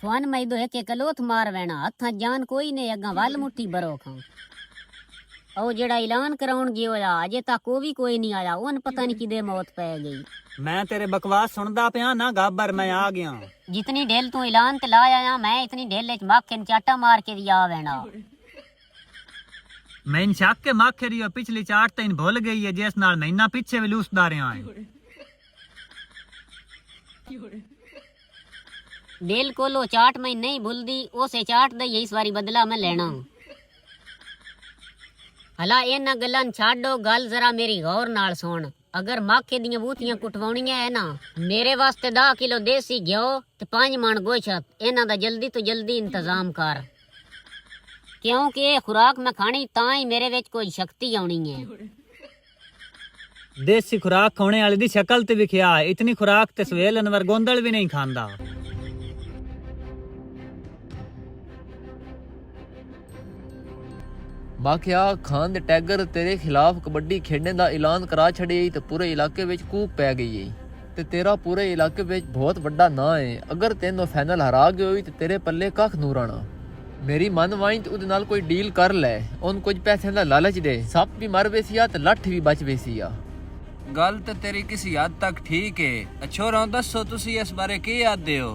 fun ਮੈਦੋ ਇੱਕ ਇੱਕ ਲੋਥ ਮਾਰ ਵੈਣਾ ਹੱਥਾਂ ਜਾਨ ਕੋਈ ਨੇ ਅੱਗਾ ਵੱਲ ਮੁੱਠੀ ਬਰੋ ਖਾਂ ਉਹ ਜਿਹੜਾ ਐਲਾਨ ਕਰਾਉਣ ਗਿਆ ਹੋਇਆ ਅਜੇ ਤੱਕ ਉਹ ਵੀ ਕੋਈ ਨਹੀਂ ਆਇਆ ਉਹਨ ਪਤਾ ਨਹੀਂ ਕਿਦੇ ਮੌਤ ਪੈ ਗਈ मैं तेरे बकवास सुनदा पिया ना गाबर मैं आ गया जितनी ढेल तू ऐलान ते लाया आ मैं इतनी ढेल च माखे न चाटा मार के भी आ वैना मैं इन शक के माखे रही पिछली चाट तैन भूल गई है जिस नाल महीना पीछे भी लूसदा रहा है ढेल कोलो चाट मैं नहीं भूलदी उसे चाट दा इस वारी बदला मैं लेना हला इन्हां गल्लां छाडो गल जरा मेरी गौर नाल सुन अगर माखे दियां बूतियां कुटवाउणियां है ना मेरे वास्ते 10 किलो देसी घ्यो ते 5 मण गोशत इन्हां दा जल्दी तो जल्दी इंतजाम कर क्योंकि ये खुराक मैं खानी तां ही मेरे विच कोई शक्ति आउणी है देसी खुराक खाने वाले दी शक्ल ते विखिया इतनी खुराक ते सवेल अनवर गोंदल भी नहीं खांदा माखिया खान दे टैगर तेरे खिलाफ कबड्डी खेडने दा ऐलान करा छड़े ते पूरे इलाके विच कूक पै गई है ते तेरा पूरे इलाके विच बहुत वड्डा नां है अगर तैनू फाइनल हरा गए होई ते तेरे पल्ले कख नूर आना मेरी मन वाई ते उदे नाल कोई डील कर ले उन कुछ पैसे दा लालच दे सप भी मर वेसिया ते लठ भी बच वेसिया गल ते तेरी किसी हद तक ठीक है अच्छोरा दसो तुसी इस बारे की आदे हो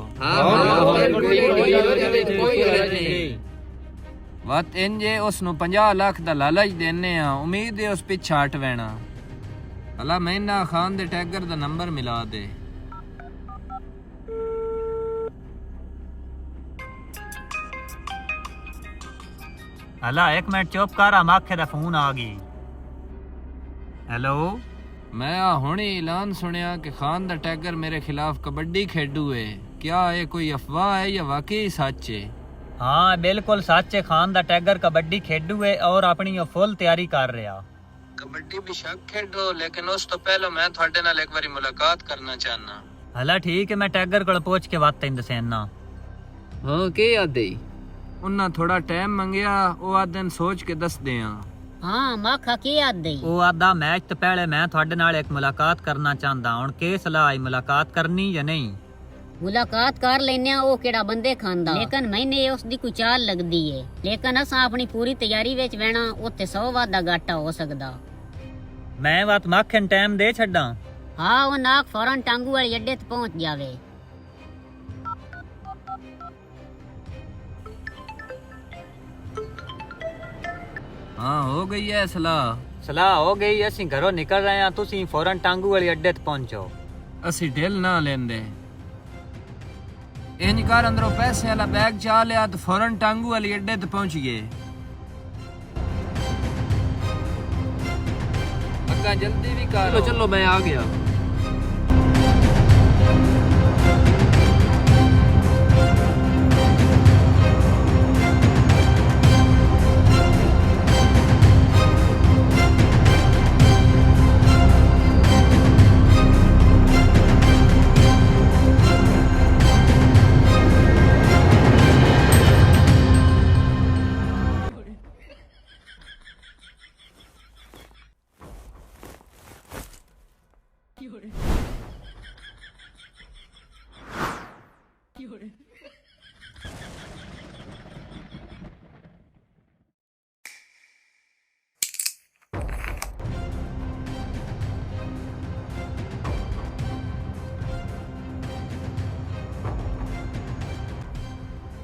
वत इंजे उसनु 50 लाख दा लालच देने आ उम्मीद है उस पिछा हट वैना भला मैना खान दे टैगर दा नंबर मिला दे हला एक मिनट चुप कर माखे दा फोन आ गई हेलो मैं हुणे ऐलान सुनिया कि खान दा टैगर मेरे खिलाफ कबड्डी खेडू है क्या ये कोई अफवाह है या वाकई सच है हाँ बिल्कुल सच है खान दा टैगर कबड्डी खेडू है और अपनी फुल तैयारी कर रहा कबड्डी भी शक खेडो लेकिन उस तो पहले मैं थोड़े नाल एक बारी मुलाकात करना चाहना हला ठीक है मैं टैगर कोल पहुंच के बात तैन दसेना हां के आदे उन्ना थोड़ा टाइम मंगया ओ आदन सोच के दस दे हाँ माखा की याद दई ਉਹ ਆਦਾ ਮੈਚ ਤੋਂ ਪਹਿਲੇ ਮੈਂ ਤੁਹਾਡੇ ਨਾਲ ਇੱਕ ਮੁਲਾਕਾਤ ਕਰਨਾ ਚਾਹੁੰਦਾ ਹੁਣ ਕੀ ਸਲਾਹ ਹੈ ਮੁਲਾਕਾਤ ਕਰਨੀ ਜਾਂ ਨਹੀਂ मुलाकात कर लेने वो केड़ा बंदे खांदा लेकिन मैंने उसदी कोई चाल लगदी है लेकिन असा अपनी पूरी तैयारी विच बहना उत्ते 100 वादा घाटा हो सकदा मैं बात माखन टाइम दे छड्डा हाँ वो नाक फौरन टांगू वाले अड्डे ते पहुंच जावे हाँ हो गई है ਸਲਾਹ ਹੋ ਗਈ ਅਸੀਂ ਘਰੋਂ ਨਿਕਲ ਰਹੇ ਹਾਂ ਤੁਸੀਂ ਫੌਰਨ ਟਾਂਗੂ ਵਾਲੀ ਅੱਡੇ ਤੇ ਪਹੁੰਚੋ ਅਸੀਂ ਢਿੱਲ ਨਾ ਲੈਂਦੇ ਇੰਜ ਕਰ ਅੰਦਰੋਂ ਪੈਸੇ ਵਾਲਾ ਬੈਗ ਚਾ ਲਿਆ ਤੇ ਫੌਰਨ ਟਾਂਗੂ ਵਾਲੀ ਅੱਡੇ ਤੇ ਪਹੁੰਚ ਗਏ ਅੱਗਾ ਜਲਦੀ ਵੀ ਕਰ चलो चलो मैं आ गया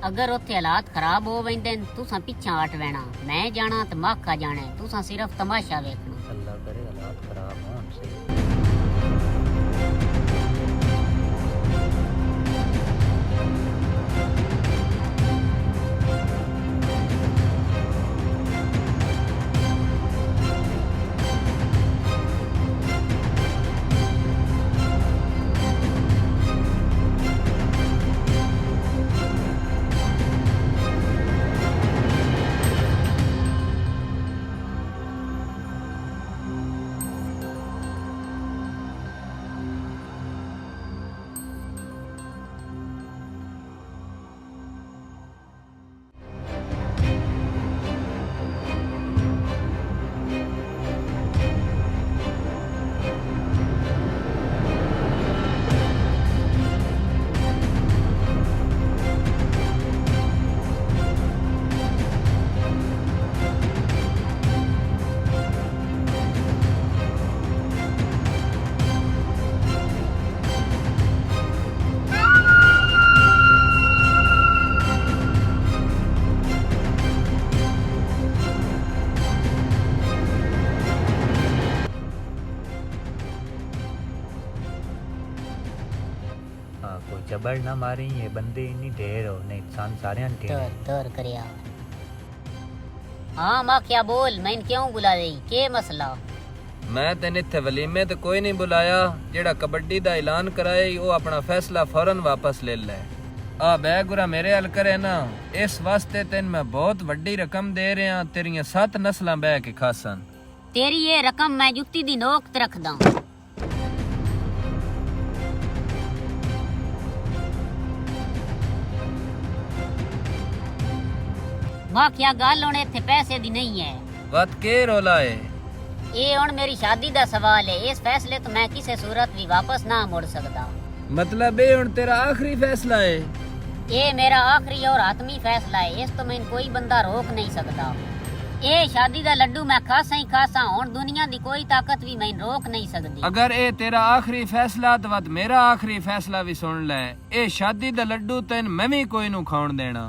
अगर उत्थे हालात खराब हो वैंदे तुसां पिछा हट वैना मैं जाना ते माखा जाना तुसां सिर्फ तमाशा वेखना अल्लाह करे हालात खराब होण से हाँ कोई जबड़ ना मारी ये बंदे इन्नी ढेर हो नहीं सान सारे तोर तोर करिया हाँ माँ क्या बोल मैं क्यों बुला दी के मसला मैं तेन इत्थे वलीमे ते कोई नहीं बुलाया जेड़ा कबड्डी दा ऐलान कराए वो अपना फैसला फौरन वापस ले ले आ बैगुरा मेरे हल करे ना इस वास्ते तेन मैं बहुत वड्डी रकम दे रहा तेरियां 7 नस्लां बह के खासन तेरी ये रकम मैं जुत्ती दी नोक ते रख दा माँ क्या गल हुण इत्थे पैसे दी नहीं है वत के रोला है ये हुण मेरी शादी दा सवाल है इस फैसले तो मैं किसी सूरत भी वापस ना मुड़ सकदा मतलब ये हुण तेरा आखिरी फैसला है ये मेरा आखिरी और आत्मी फैसला है इस तो मैंने कोई बंदा रोक नहीं सकता ये शादी दा लड्डू मैं खासा ही खासा हुण दुनिया दी कोई ताकत भी मैंने रोक नहीं सकदी अगर ये तेरा आखिरी फैसला तो वत मेरा आखिरी फैसला भी सुन ले ये शादी दा लड्डू तेन मैं भी कोई नू खाउण देना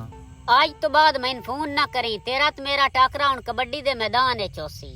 आज तो बाद मैंने फोन ना करी तेरा तो मेरा टाकरा हुण कबड्डी दे मैदान है चौसी